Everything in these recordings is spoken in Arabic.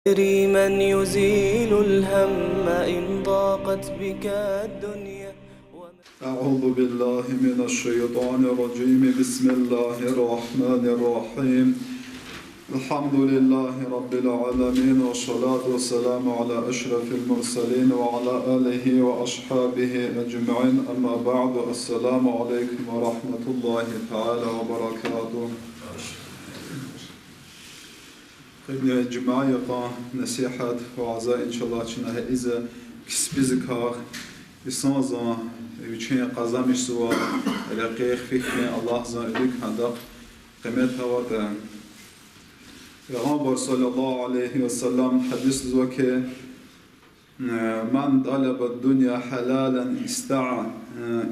أدري من يزيل الهم إن ضاقت بك الدنيا. أعوذ بالله من الشيطان الرجيم. بسم الله الرحمن الرحيم. الحمد لله رب العالمين، والصلاة والسلام على أشرف المرسلين وعلى آله وأصحابه أجمعين. أما بعد، السلام عليكم ورحمة الله تعالى وبركاته. قبل جماعة نصيحة وعزاء إن شاء الله شنها إذا كسبزكار بسنظة يوچين قزامش سوا رقيق فكرين الله زنلك هندق قيمتها وطا پیغمبر صلى الله عليه وسلم حديث زوكي من طلب الدنيا حلالا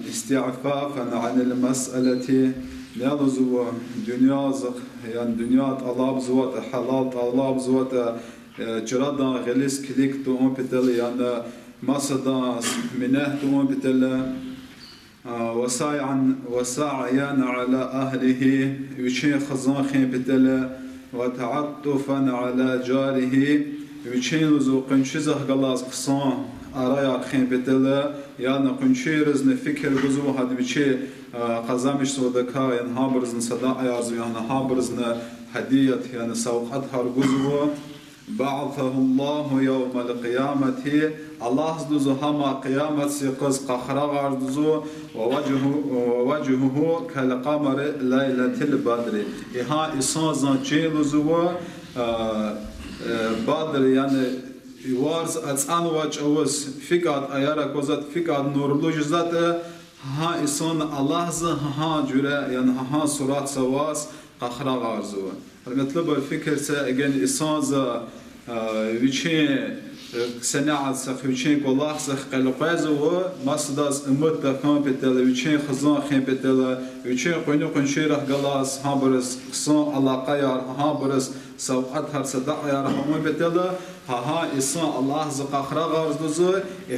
استعفافا عن المسألة نالزو دنيا زق يعني دنيا طلب زوات حلال طلب زوات جرادا غلس كليك تو بتل يعني مصداس منه تو بتل وسعيا على أهله يشين خزان بتل وتعطفا على جاره يشين لزو قنشزه غلاس قصان أرايا خين بتل يعني قنشيرز نفكر بزو هاد بيشي قزامش صدقا يعني هابرزن صداق يارزو يعني هابرزن هدية يعني سوقت هرغزو بعثه الله يوم القيامة الله زدزو هما قيامة سيقز قخرا غاردزو ووجهه كالقمر ليلة البدر إها إسان زنجيلزو بدر يعني يوارز أتسان وجهوز فقاد أيارا كوزات فقاد نورلوج ذات ها إسان الله زه ها جرا يعني ها سورات سواس قخرا غارزو المطلب الفكر سأجن إسانز ويشين سناعة سخ ويشين كلاه سخ قلقازو مصداس أمت دكان بتلا ويشين خزان خين بتلا ويشين قينو قنشيره جلاس هابرس قصان الله قيار هابرس سوقت هر صدق يا رحمة بتلا ها إسان الله زق قخرا غارزو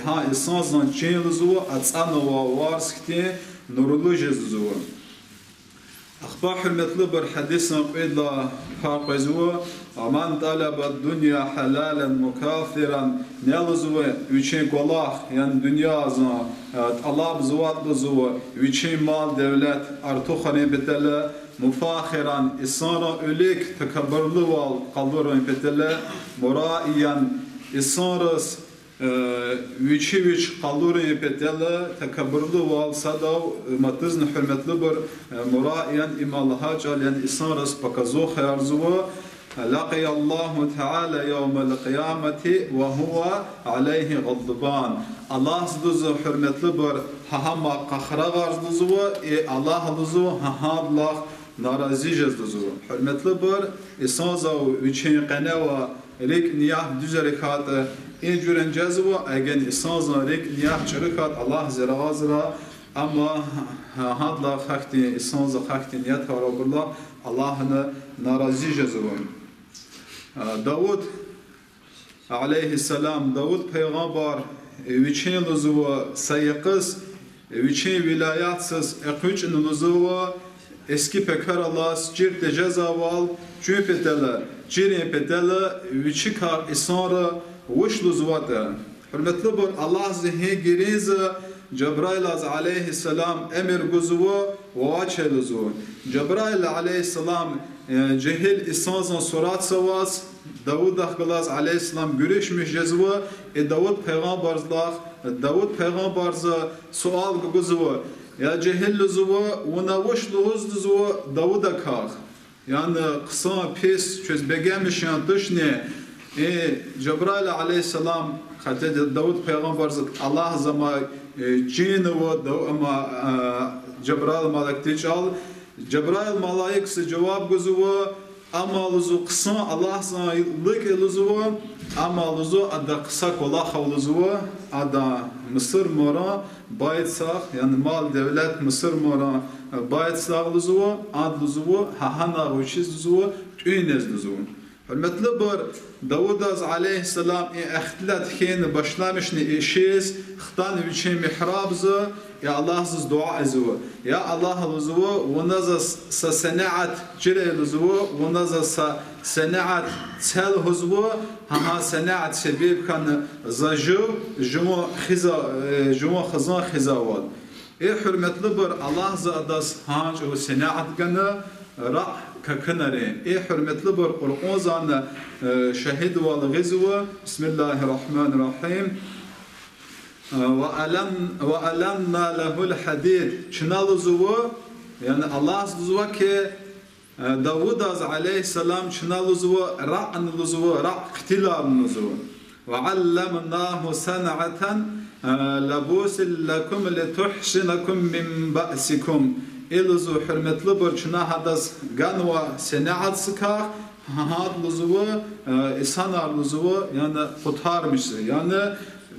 ها إسان زنجين زو أتصانو ووارس كتي نورلوج زو أخبار المطلوب الحديث نقيد فاقزو ومن طلب الدنيا حلالا مكاثرا نلزو ويشين قلاخ يعني دنيا زن طلب زوات بزو ويشين مال دولت ارتوخني بتلا مفاخرا إصارا إليك تكبرلو والقلورين بتلا مرائيا إصارس ويش قالوري بتلا تكبرلو والصداو متزن حرمتلو بر مرائيا إما الله جل يعني إصارس بكزو خيارزو لقي الله تعالى يوم القيامة وهو عليه غضبان الله زدزو حرمتلو بر هما قخرا غارزو الله لزو ها الله ناراضي جزدزو حرمتلو بر إصازو ويشين قناوا ريك نياه دوزركات این جورن جزو اگن اسانزان ریک نیاه چرکات الله زرغازرا اما هادلا خاکتی اسانزا خاکتی نیت هارا برلا الله ناراضی جزو داود علیه السلام داود پیغمبر ویچین لزو سیقس ویچین ولایاتسız اقوچن لزو eski pekar Allah's cirt cezaval çünkü petela cirin petela vichikar isara وشلو زواتا حرمتلو بر الله زهي جريز جبرائيل عليه السلام امر غزو وواچه لزو جبرائيل عليه السلام جهل اسانزان سورات سواس داود دخلاز عليه السلام görüşmüş jezvo Davud peygamberz sual غزو ya cehil luzvu ona وشلو زو Davud'a kah yani kısa pis çöz begemiş yani dışne Cebrail aleyhisselam Hazreti Davud peygamber Allah zama cini ve ama Cebrail malakti çal Cebrail malaikası cevap gözü ama luzu kısa Allah sana lık luzu ama luzu ada kısa kola havluzu ada Mısır mora baytsak yani mal devlet Mısır mora baytsak luzu ad luzu hahana uçiz luzu tüynez luzu Hürmetli bir Davud aleyhisselam ehtlet hin başlamışni işiz xtan için mihrabzı ya Allah'sız dua ezuva ya Allah ezuva ve sa senaat cire ezuva ve senaat tsel ezuva ha senaat sebep kan zaju jumu khazan khizawat hürmetli bir Allah zadas hanç o senaat gana ra ككنري حرمت لبر قرآن شهد والغزوة بسم الله الرحمن الرحيم وألنا له الحديد شنال زوا يعني الله زوا كي داود عليه السلام شنال زوا رعن زوا رع اختلال زوا وعلمناه صنعة لبوس لكم لتحسنكم من بأسكم İluzu hürmetli burçuna hadas ganva senaat sıkar had luzuvu isanar luzuvu yani kurtarmıştır. Yani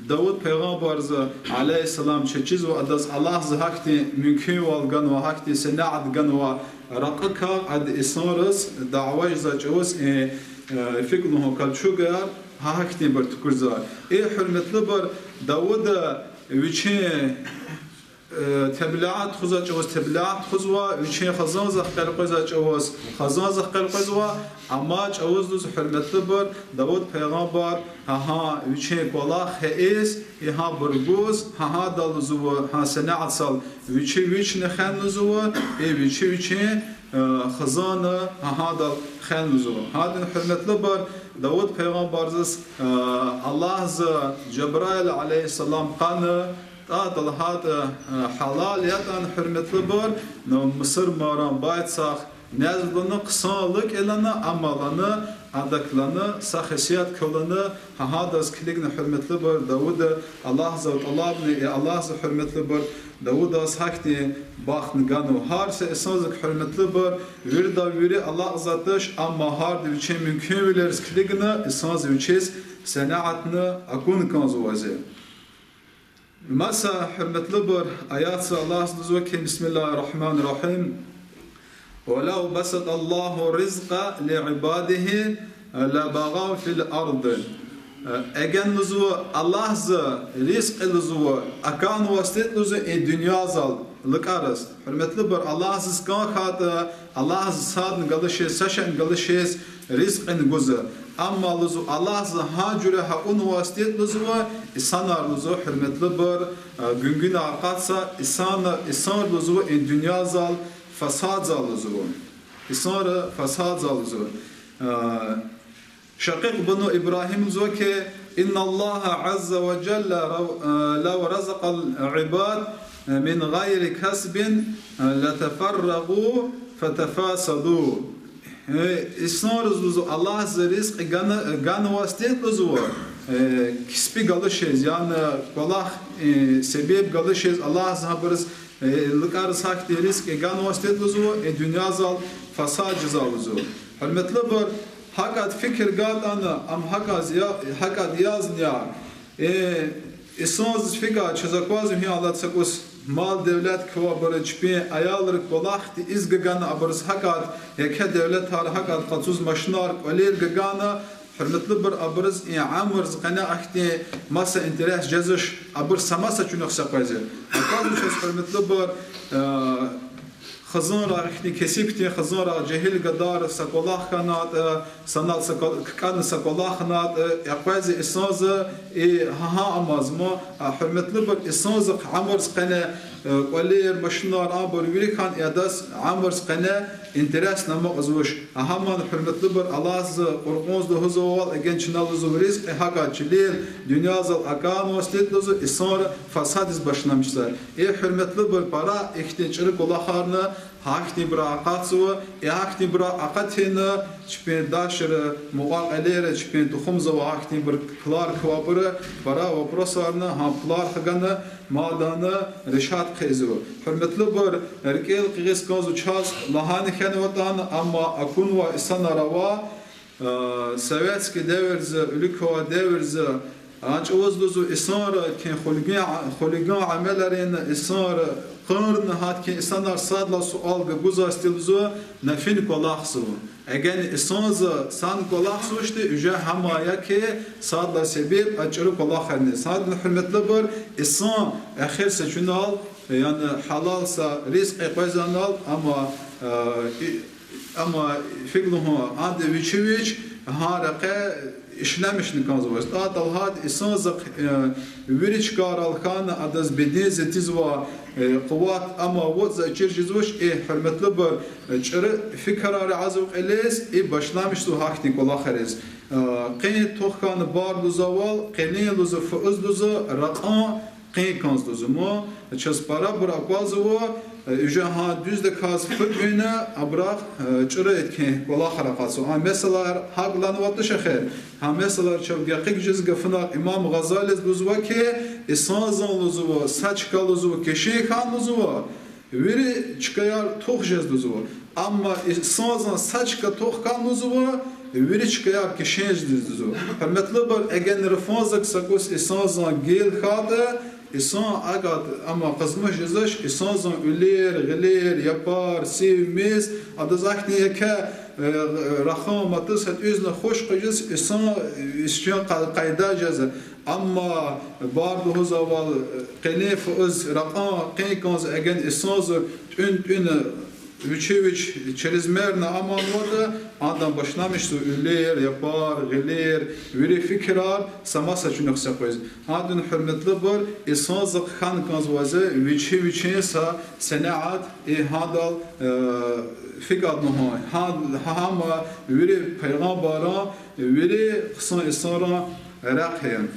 Davud peygamberze aleyhisselam çeçiz ve adas Allah zahakti mümkün ol ganva hakti senaat ganva raqqa ad isarız da'vaj zaçuz fikruhu kalçugar hakti bir tukurza. Hürmetli bur Davud viçi تبلعات خزا جواز تبلعات خزوا وشي خزان زخر قزا جواز خزان زخر قزوا اما جواز دوز حرمت بر داود پیغمبر ها وشي بالا خیس ها برگوز ها دالزو ها سنعت سال وشي نخن زو وشي خزان ها دال خن زو هذا حرمت بر داود پیغمبر الله ز جبرائيل عليه السلام قال هذا حلال يدان حرمتli bor Mısır maran baytsak nezlını qısalık elana amalanı adaklanı sahişiyat kılını hadas kiligni hürmetli bor Davud Allah zat Allah'ni Allah zat hürmetli bor Davud as hakti baxtın ganu harsa esazık hürmetli bor virda viri Allah zatış amma hardi için mümkün biliriz kiligni esaz üçes senaatını akun kanzuvaze مسا حرمت لبر آيات الله سبحانه بسم الله الرحمن الرحيم ولو بسط الله رزق لعباده لبغوا في الأرض اگر نزو الله ز رزق نزو اكان واسطه نزو dünya zal لقارس حرمت لبر الله ز كان خاط الله ز صاد galışe saşan galışe رزق نگوز اما لزو الله ز ها جوره ها اون واسطه نزو insanlar لزو حرمت لبر gün aqatsa insan لزو dünya zal fasad zal لزو insan fasad zal لزو شقيق بنو إبراهيم زوكي إن الله عز وجل لو رزق العباد من غير كسب لتفرغوا فتفاسدوا إسنار زوزو الله رزق غان واسطة زو كسبي غلشيز يعني والله سبب غلشيز الله زبرز لقارس حق رزق غان واسطة زو الدنيا زال فساد زال زو حرمتلي بر hakat fikir gadana am hakat yaznya isons fika çazakwazım hi Allah sakus mal devlet kva barıçpi ayalır kolahti izgagan abarız hakat yeke devlet har hakat qatsuz maşnar qalil gagana hürmetli bir abarız amr zqana ahti masa interes cezış abır samasa çunuk sapazi hakat hürmetli bir خزان را اختی کسیبتی خزان را جهل قدار سکولاه کنات سنات کان سکولاه کنات اقواز اساز ها امازما حرمتلی بر اساز عمرز قنه ولیر مشنار آبر ویری کان اداس عمرز قنه انترس نما ازوش همان حرمتلی بر الله ز قرقونز ده زوال اگن چنال زوریز حقا چلیل دنیا زل اکان وستید لزو اسار فساد از başlamışlar حرمتلی بر para اختیچری کلاهارنه hakti bra aqatsu hakti bra aqatina çpin daşır muqalere çpin tuxumza va hakti bir klar kvabır para вопросарna haplar xagana madana rişat qezu hürmetli bir erkel qis qazu çaz lahani xanvatan amma akun va isanarava Sovetski devirzi ülkova devirzi آنچ وزلزو إسار كن خلقان عملرين إسار قرن هات كن إسانار صادلا سؤال جوزاستيلزو نفين كلاخسو أجن إسانز سان كلاخسو إشتى إجا همايا كي صادلا سبب أجرو كلاخرني صاد الحرمة لبر إسان آخر سجنال يعني حلال سا رزق قزانال أما فكره عند ويشويش هارقة işlemiş nikazı Adal had isanzak viriç karalkan adas bedez tizva قوات ama vazza çirjizvoş hürmetli bir çırı fikrarı azık eles başlamıştı haknik ola xeriz qey toxkan bardu zaval qeni luzu fuz luzu raqan qey kanz luzu mo çaspara bırakvazvo Üjeha düzde kaz fıkhüne abrak çırı etken kola harakatı. Ha mesela haqlan vatı şehir. Ha mesela çavgaqik jiz gafına İmam Gazali luzva ki İsanzan luzva, saçka luzva, keşeykan luzva. Veri çıkayar toh jiz luzva. Ama İsanzan saçka tohkan luzva. Veri çıkayar keşey jiz luzva. Hürmetli bir egen refanzak sakos İsanzan gel khadı. İnsan agat ama kızmış izleş insanzan üler, gelir, yapar, sevmez. Adı zahniye ki raham matız het üzne hoş kıcız insan istiyan kayda ceza. Ama bardu huzaval qenef uz raqam qenkaz egen insanzı ün Üçeviç çerizmerine aman vardı, adam başlamıştı üler, yapar, gelir, veri fikrar, samasa çünükse koyuz. Adın hürmetli bir, insanzık han kanzvazı, üçeviçin sa senaat, hadal fikad nuhay. Hama veri peygambara, veri kısan isara rakhiyen.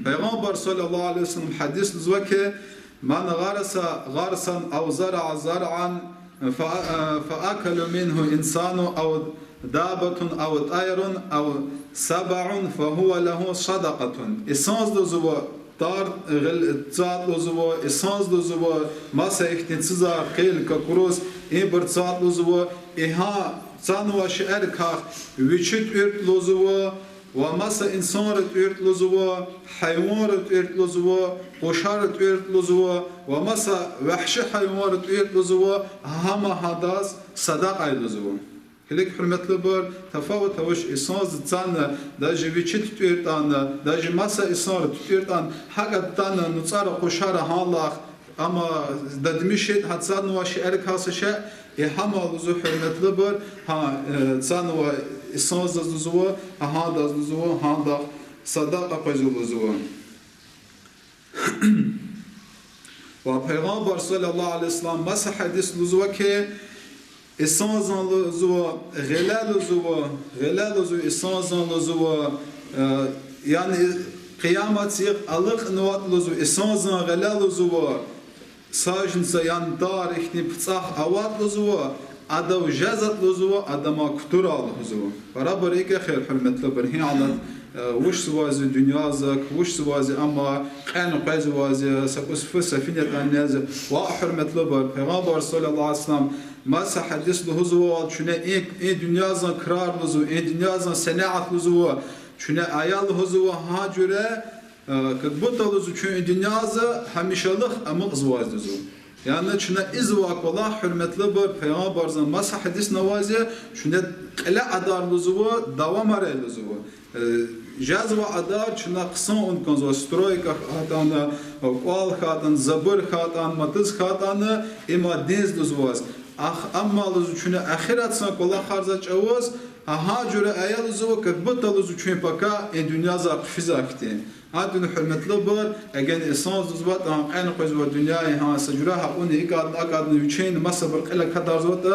Peygamber sallallahu aleyhi ve sellem hadis lüzveke, من غرس غرسا أو زرع زرعا فأكل منه إنسان أو دابة أو طير أو سبع فهو له صدقة إسانز لزوا دار تصاد لزوا إسانز لزوا مسا اختنسزا قيل ككروز إبر تصاد لزوا إها صانوا شعر كاخ ويشت إرت لزوا ومسا إنسان رت لزوا حيوان رت لزوا قشار رت لزوا ومسا وحش حيوان رت لزوا هما هداز صدقة لزوا هلك حرمتli bir tefavut hoş İsans tsanna daji vichit tüyertan daji masa isar tüyertan hakatan nutsara quşara hallah ama dadmişet hatsan wa şi'er kasışa hama luzu hürmetli bir ha tsan wa İsans luzu ha da luzu ha da sadaqa qazuluzu ve Peygamber sallallahu aleyhi ve sellem masa hadis luzu ki İsanzan luzu gelal luzu İsanzan luzu yani kıyamet yık alık nuvat luzu İsanzan gelal luzu sajnsa yan tarihni ptsah avat luzu adav jazat luzu adama kutura luzu beraber iki khair hürmetli bir hiyalat وش سوازي دنيا زك وش سوازي أما قان قاز وازي سقوس في سفينة الناس وأحرمت لبر پیغمبر صلى الله عليه وسلم ما سحدث له زوال شنو إيه دنيا زن كرار لزو إيه دنيا زن صناعة لزو شنو آيال لزو هاجرة كتبت لزو شنو دنيا زن هميشالخ أما زواج لزو yani şuna izvak ola hürmetli bir peygamberin masa hadis navazi şuna qila adar luzuva davam are luzuva jazva adar şuna qısan on konzo stroyka hatana qal hatan zabır hatan matiz hatanı ima deniz luzuvaz amma luzu şuna ahiret san kola xarza çavuz ha jure ayal luzuva katbata luzu çün paka dünya za fizakti هادن حرمت لبر اجن اساس زبط ان قز و دنیای ها سجراها اون اقاد نوچین مصبر قله kadar زوت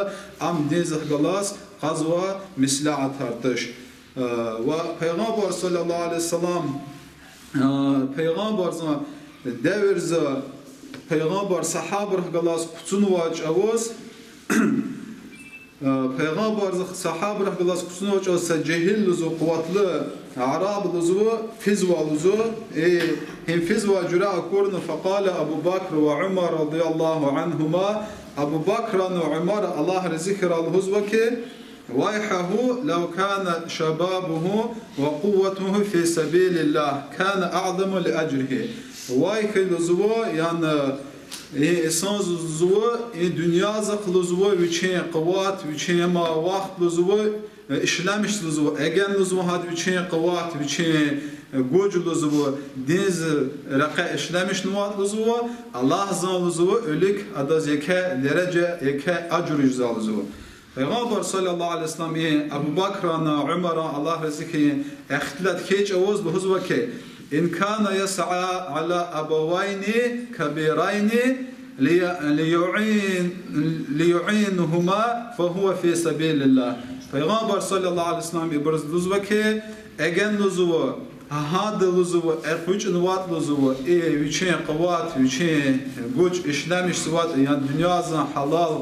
ام دز خلاص قزوا مسلعه tartış ve peygamber sallallahu aleyhi ve sellem peygamber devirze peygamber sahaber خلاص qutun vaç avuz peygamber sahaber خلاص qutun vaç avuz cehil luzu kuvvetli Arab luzu fizwa luzu hem fizwa jura kurn faqala Abu Bakr ve Umar radıyallahu anhuma Abu Bakr ve Umar Allah zikr al huzvaki ويحه لو كان شبابه وقوته في سبيل الله كان أعظم لأجره. ويك لزوا يعني إنسان زوا الدنيا زق لزوا ويشين قوات ويشين ما وقت لزوا إشلامش لزوا أجن لزوا هاد ويشين قوات ويشين جوج لزوا دينز رقة إشلامش نوات لزوا الله زال لزوا أولك أداز يكا درجة يكا أجر يجزا لزوا. پیغمبر صلی الله علیه وسلم ابو بکر و عمر الله رزقه اختلاط کیچ اوز بهزو که ان كان يسعى على ابوين كبيرين ليعينهما فهو في سبيل الله. پیغمبر صلی الله علیه وسلم برز لزو که اگن لزو هاد لزو اقوچ نوات لزو ویچین قوات ویچین گوچ اشلامش سوات یان دنیا زن حلال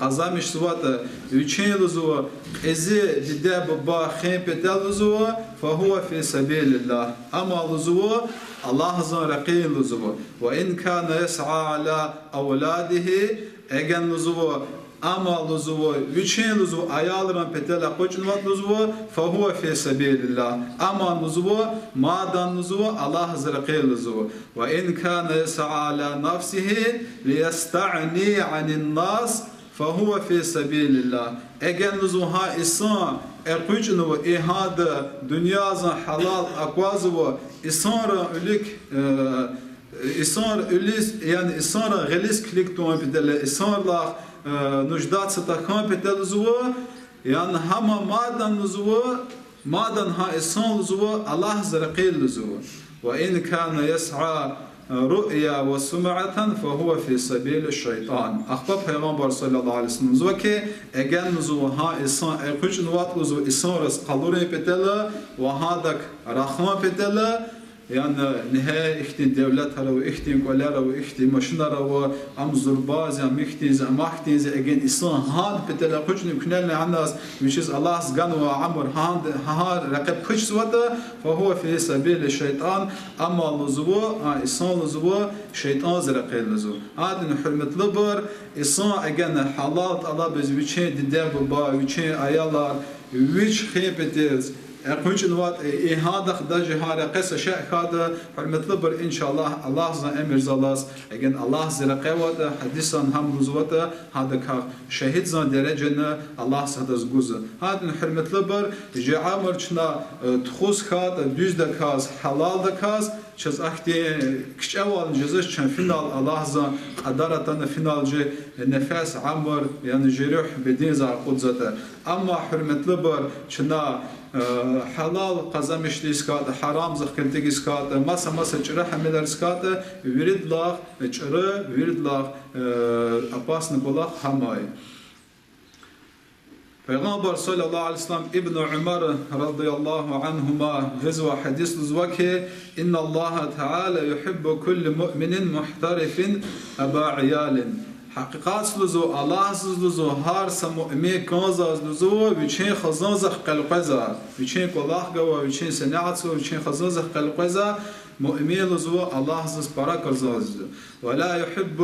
قزامش سوات ويشين لزوا إذا جدا ببا خيم بتال لزوا فهو في سبيل الله. أما لزوا الله زن رقي لزوا وإن كان يسعى على أولاده أجن لزوا أما لزوا ويشين لزوا أيالران بتال قوچنوات لزوا فهو في سبيل الله. أما لزوا ما دان لزوا الله زرقي لزوا وإن كان يسعى على نفسه ليستعني عن الناس فهو في سبيل الله. اگر نزوها إسان اقوچنو إهاد دنيا زن حلال أقوازو إسان أولك إسان أوليس يعني إسان غليس كليكتون بدل إسان لا نجدات ستكون بدل زو يعني هما مادن نزو مادن ها إسان زو الله زرقيل زو. وإن كان يسعى رؤيا وسمعة فهو في سبيل الشيطان. أخبر پیغمبر صلى الله عليه وسلم زوكي اگن نزوها إسان اقوش نوات لزو إسان رس قلوري بتلا وهادك رخما بتلا يعني نهاية اختين دولتها واختين كولارا واختين مشنرا وام زرباز ام اختين ام اختين اگن إسان هاد بتلا قوش نكنلنا عناس مشيز الله سغان وعمر هاد رقب قوش سواتا فهو في سبيل الشيطان. أما لزو إسان لزو شيطان زرقي لزو هاد نحرمت لبر إسان اگن حالات الله بز ويچين دداب با ويچين ايالار ويچ خيبتز اقوچ نوات إهادخ دجه هذا قصة شيء هذا حرمت لبر إن شاء الله الله زن أمر زلاس اگن الله زرقي وده حديثا هم لزوته هذا كا شهيد زن درجنا الله سهدز جوز هذا حرمت لبر جعامر چنا تخوس هذا دوز دكاز حلال دكاز چز اختی کش اول جزش چن فینال الله زن قدرتن فینال جه نفس عمر يعني جروح بدين زار قدزته. أما حرمت لبر چنا حلال قزمش ديسكات حرام زخكنتي ديسكات مسا چرا حملر سكات ورد لاغ چرا ورد لاغ أباس نقولا هماي. پیغمبر صلی الله علیه وسلم ابن عمر رضی الله عنهما غزوة حديث لزوكه إن الله تعالى يحب كل مؤمن محترف أبا عيال. حقیقت لزو الله لزو هر سمؤمن کنزاز لزو ویچین خزانزخ قلقزا ویچین کلاه گوا ویچین سنعت ویچین خزانزخ قلقزا مؤمن لزو الله زس برا کرزاز ولا يحب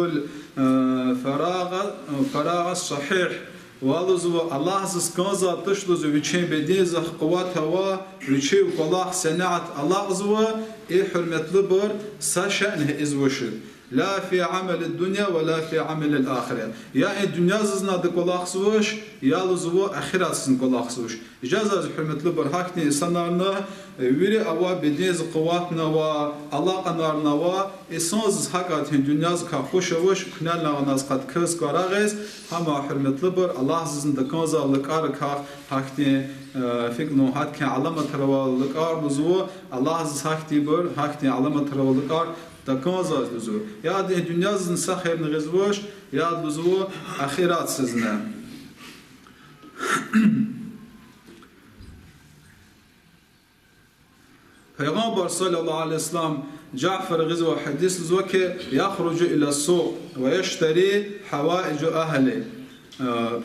الفراغ الصحيح والزو الله زس کنزا تشلزو ویچین بدیزخ قوت هوا ویچین کلاه سنعت الله زو ای حرمت لبر سشأنه ازوشد لا في عمل الدنيا ولا في عمل الآخرة. يا الدنيا زنا دكولاخ سوش يا لزو آخرة سن كولاخ سوش. إجازة حرمة لبر حكني سنارنا ويري أوا بديز قواتنا و الله قنارنا و إسانز حقات الدنيا زكا خوش وش كنالنا وناس قد كرس كاراغيز هما حرمة لبر الله زن دكانزا لكار كاخ حكني فكنو حكني علامة تروا لكار لزو الله زن حكني بر حكني علامة تروا لكار تكازاز لزو يا ده الدنيا زن سخير نغزوش يا لزو آخرات سزنا. پیغمبر صلى الله عليه وسلم جعفر غزوة حديث لزوك يخرج إلى السوق ويشتري حوائج أهله.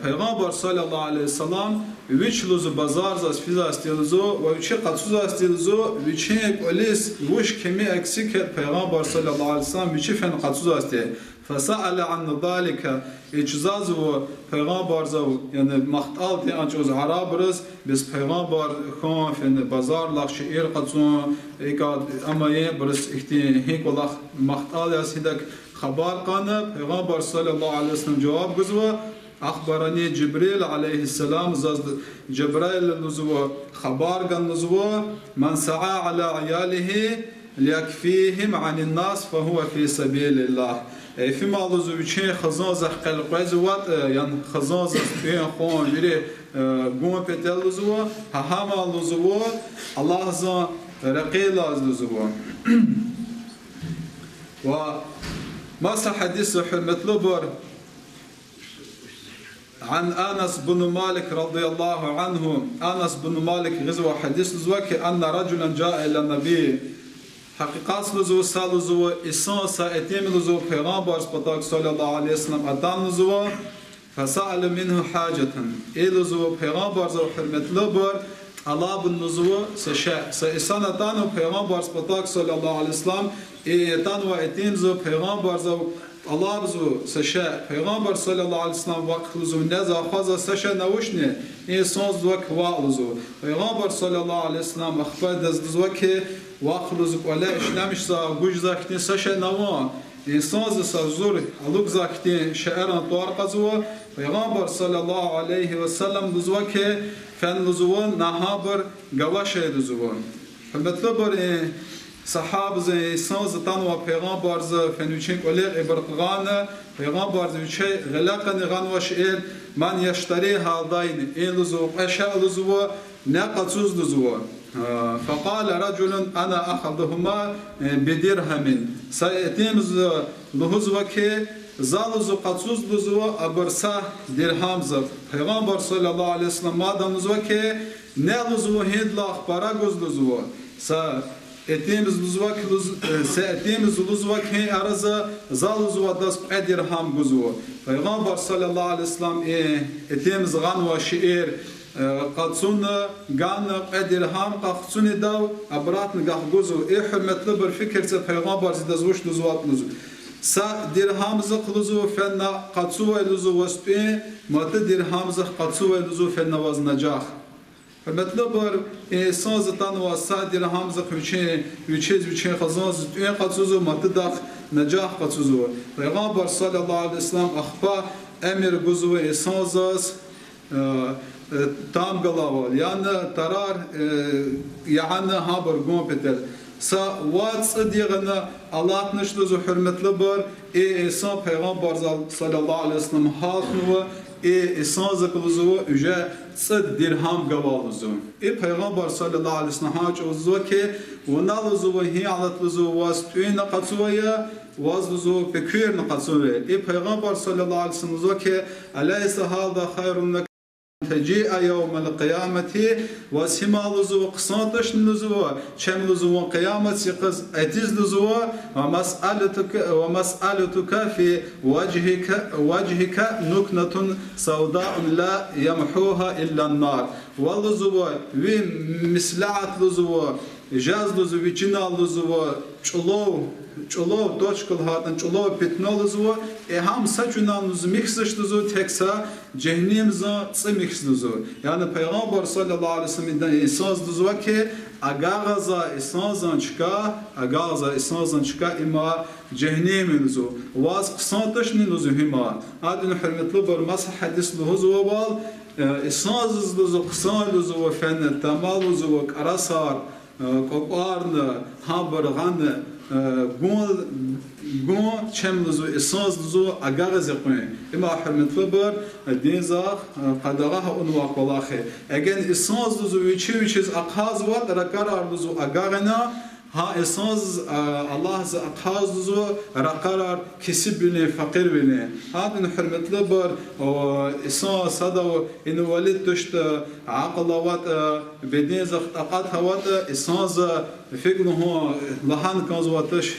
پیغمبر صلى الله عليه وسلم ويش لوزو بازار زاس فيزا استيلزو ويش قصوزا استيلزو ويش بوليس وش كمية أكسيك پیغمبر صلى الله عليه وسلم ويش فن قصوزا استي فسأل عن ذلك إجزازو پیغمبر زو يعني مختال تي أنجوز عرب رز بس پیغمبر خان فن بازار لخ شعير قصون إيكاد أما يبرس إختي هيك والله مختال يسيدك خبر قانا پیغمبر صلى الله عليه وسلم جواب جزوه أخبرني جبريل عليه السلام جبريل نزوه خبر قال نزوه من سعى على عياله ليكفيهم عن الناس فهو في سبيل الله فيما لزو بيشين خزانزة قلقاي زوات يعني خزانزة بين خون جري قوم بتل لزوه هما لزوه الله زان رقيل لزوه وما حديث حرمة لبر عن أنس بن مالك رضي الله عنه أنس بن مالك غزوة حديث لزوك أن رجلا جاء إلى النبي حقيقة لزو سالزو إسان سائتين لزو پیغمبر صلى الله عليه وسلم أدان لزو فسأل منه حاجة لزو پیغمبر زو حرمت لبر الله بن نزو سشاء سإسان أدانو پیغمبر صلى الله عليه وسلم إيتان وإتين زو پیغمبر زو الله بزو سشاء پیغمبر صلى الله عليه وسلم وقت لزو نزا خازا سشاء نوشنه إنسان زوك واقلزو پیغمبر صلى الله عليه وسلم أخبر دزدزوك واقلزو ولا إشلامش سا قوش زاكتين سشاء نوان إنسان زا زور ألوك زاكتين شعران طوارقزو پیغمبر صلى الله عليه وسلم دزوك فن لزوان نهابر قواشه دزوان فمثلبر صحاب زي سانز تانوا پیغمبر ز فنوچين قلق ابرقغان پیغمبر ز وچي غلقن غنوش ال من يشتري هذين لزو اشاء لزو ناقصوز لزو فقال رجل انا اخذهما بدرهم سيتم لهزوك زالزو قصوز لزو ابرسا درهم ز پیغمبر صلى الله عليه وسلم مادام لزوك نلزو هند لا اخبارغوز لزو اتيمز لزوك ساتيمز لزوك هي ارزا زالزو داس ادرهم غزو پیغمبر صلى الله عليه وسلم اتيمز غنوا شعير قدسون غان ادرهم قدسون داو ابراتن غغزو حرمت لبر فكر پیغمبر زدزوش لزوات لزو سا درهم زقلزو فنا قدسو لزو وسبي مت درهم زق قدسو لزو فنا واز نجاح فمثلبر إنسان زتان واسادير همزة ويشيز خزان زتوين قصوزو متدخ نجاح قصوزو پیغمبر صلى الله عليه وسلم أخبار أمر جزو إنسان زاس تام قلاوال يعني ترار يعني هابر قوم بتل سا وات صديقنا الله نشلزو حرمت لبر إنسان پیغمبر صلى الله عليه وسلم هاتنو إنسان زكلزو إجا صد درهم قوالزو پیغمبر صلى الله عليه وسلم حاج وزو كي ونالزو هي على تلزو واستوين قصويا وازلزو بكير نقصويا پیغمبر صلى الله عليه وسلم زو كي أليس هذا خير لك تجيء يوم القيامة وسما لزو قصاتش لزو شم لزو قيامة سقز أتز لزو ومسألتك في وجهك نكنة سوداء لا يمحوها إلا النار واللزو ومسلعة لزو جاز لزو وجنا لزو چلو دوچکل هاتن چلو پتنول زو هم سچونان لزو مخسش لزو تکسا جهنم زو سمخس لزو يعني پیغمبر صلى الله عليه وسلم انسان لزو که اگاغزا انسان چکا اما جهنم لزو واز قسانتش لزو هما ادن حرمتلو بر مسح حدیث لزو وال انسان لزو قسان لزو فن تمال لزو کراسار کوارن هابرغان گون چم لزو اساس لزو اگاغز قوی اما حرمت لبر دینزاخ قدغه اون واقلاخه اگن اساس لزو ویچیز اقاز و رکار لزو اگاغنا ها اساس الله ز اقاز لزو رقرار کسب بنه فقیر بنه هادن حرمت لبر اساس هذا ان ولد تشت عقلوات بدینزاخ اقاد هوات اساس فكره هو لحن كازواتش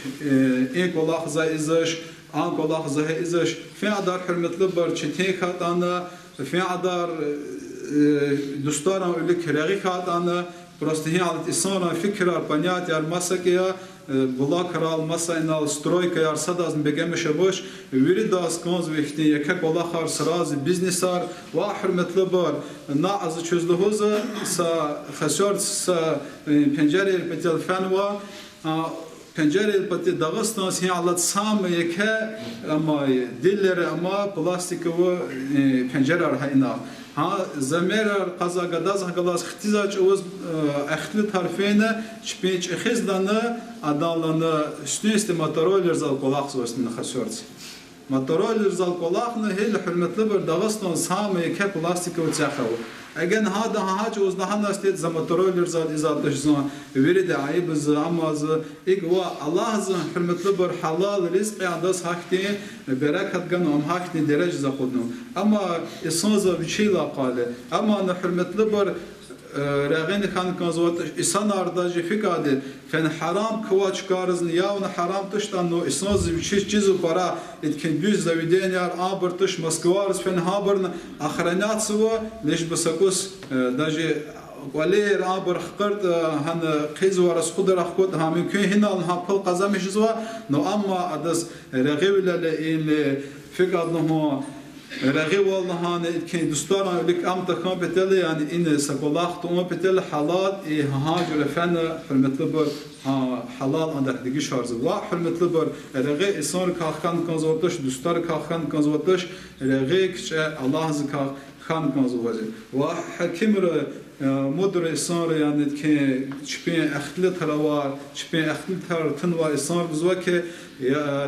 إنك والله زائزش أنك والله زائزش في عدار حرمت لبر شتيك هاتانا في عدار دوستارم لك رقیق هاتانه просто هیالت إنسان فكرة بنيات يار مسكيا بلا كرال مسا إن سترويكا يار صداز بجمش بوش ورد داس كونز وقتی یک بلا خار سراز بزنسار واحد مطلبار ناعز چوزلهوزه سا خسارت سا پنجره بتلفن و پنجره البته داغستان هی علت سام یک اما دیلر اما پلاستیک و پنجره رهینا ها زمیر قضا قداز هقلاس اختزاج اوز اختل طرفینه چپیچ اخزلانه ادالانه شنیست ماترولر زال قلاق زوستن خسارت ماترولر زال قلاق نه هی حرمتلی بر داغستان سام یک پلاستیک و تخو اگر هذا حاجة وزنها نستيت زماترولر زاد إزادش زان ورد عيب زاماز إجوا الله ز حرمت لبر حلال رزق عندس حكتين بركة جنوم حكتين درج زخدنو أما إنسان بشيلا قاله أما نحرمت لبر رغين خان كنزوات إنسان أرداج فكادة فن حرام كواش كارزن ياون حرام تشتانو إنسان بشيش جزء برا إتكن بيز زودين يار آبر تش مسكوارز فن هابرن آخرنات سوا ليش بسكوس داجي ولير آبر خقرت هن قيز ورس خضر أخوت هم يمكن هنا هم كل قزمش زوا نو أما أدس رغيب للإن فكادنه رغيب والله هان كين دستورنا لك أم تكون بتل يعني إن سقلاخ توم بتل حلال هاجر فن حرمت لبر حلال عندك دقي شارز وا حرمت لبر رغي إنسان كاخان كنزوتش دستور كاخان كنزوتش رغي كش الله زكا خان كنزوتش وحكيم مدر إنسان يعني كي شبين أختلت هروار شبين أختلت هر تنوى إنسان بزوك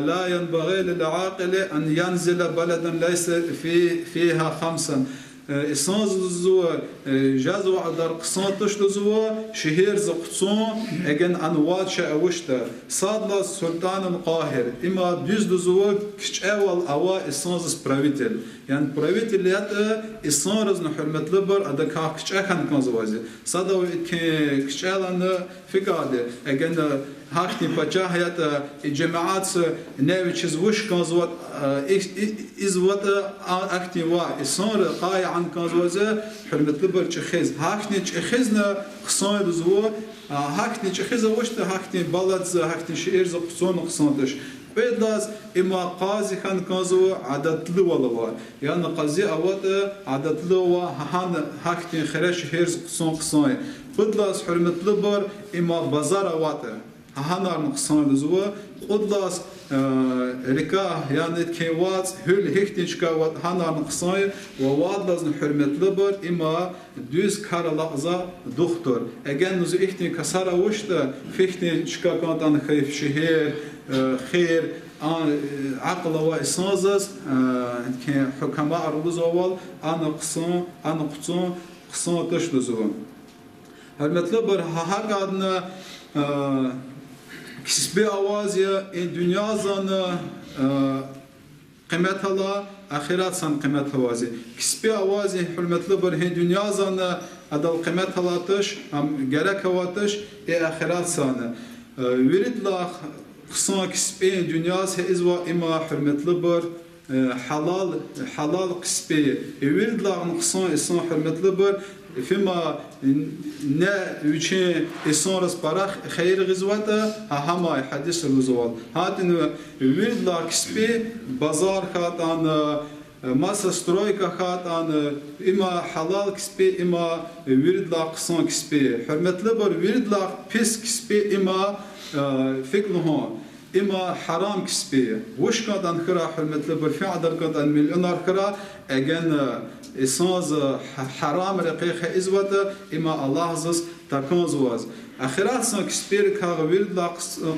لا ينبغي للعاقل أن ينزل بلدا ليس فيها خمسا إنسان زو جازو عدر قصان تشت زو شهير زقصون أجن أنوات شأوشته صادلا سلطان القاهر إما بيز زو كش أول أوا إنسان سبراويتل يعني براويتل ليات إنسان رزن حرمت لبر أدا كش أكن كان زوازي صادوا كش ألان فكادة أجن هاختي بجاه هيات الجماعات نوي تشوش كان زوات إزوات أكتي وا إنسان قاي عن كان زوازه حرمت لبر تشخيز هاختي تشخيزنا خصان زو هاختي تشخيز وشته هاختي بلد هاختي شعر زقصون قصانتش بدلاز إما قاضي خان كانزو عدد لوا يعني قاضي أوت عدد لوا هان هاختي خرش هيرز قصان بدلاز حرمت لبر إما بازار أوت هانار نقصان لزوا بدلاز ركاه يعني كيوات هل هيكتش كوات هانار نقصان ووادلاز حرمت لبر إما دوز كار لحظة دكتور أجن نزو إختي كسر وشته فيختي شكا كانت أنا خايف شهير خير عقل وإسنازس كحكماء أرلوز أول أنا قصان تشلزون هالمطلب هاقعدنا كسبي أوازيا إن دنيا زان قيمتها لا آخرات سان قيمتها وازي كسبي أوازي حلمطلب هن دنيا زان أدل قيمتها لا تش أم جرك واتش آخرات سان ورد لا قصان كسبي دنياس هزوا إما حرمت لبر حلال كسبي ورد لا قصان إنسان حرمت لبر فيما نا وجه إنسان رس براخ خير غزوته هما حديث الوزوال هاتن ورد لا كسبي بازار خاتان ماسا سترويكا خاتان إما حلال كسبي إما ورد لا قصان كسبي حرمت لبر ورد لا بيس كسبي إما فكره إما حرام كسبي وش كان خرا حرمت لبر في عدد كان مليونار خرا أجن إنسان حرام رقيق إزوته إما الله زس تكون زواز آخرات سان كسبي كاغوير لا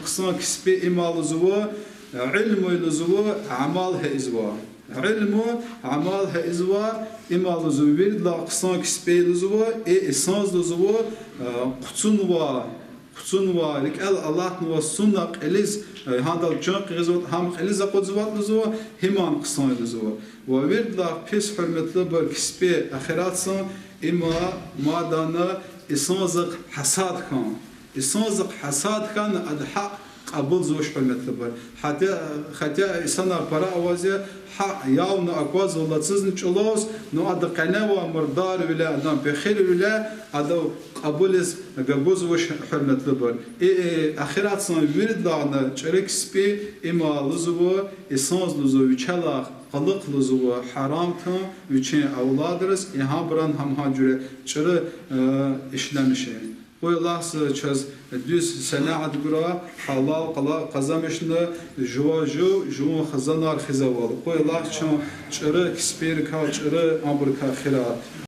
قصان كسبي إما لزوا علم لزوا عمالها إزوا علم عمالها إزوا إما لزوير لا قصان كسبي لزوا إنسان لزوا قصنوا لك الله نو سنة إليز هذا الجنق غزوت هم إليز قد زوات لزوا همان قصان لزوا وورد لا بيس حرمت لبر كسبي آخرات سان إما ما دانا إنسان حساد كان إنسان حساد كان أدحق قبول زوج حرمت لبر حتى إنسان برا أوازي ياون أقواز ولا تزن شلوس نو أدا قناة مردار ولا أدم بخير ولا أدا قبولز قبول زوج حرمت لبر آخرات سان ورد لعنا شرك سبي إما لزوا إسانز لزوا وشلاخ خلق لزوا حرام كان وشين أولادرس يهم بران هم هاجره شر إشلامشين الله سچز düz senaat gura halal qala qazamışlı jo xazanar xizavalı. Allah çın çırı kisper ka çırı amr ka xirat.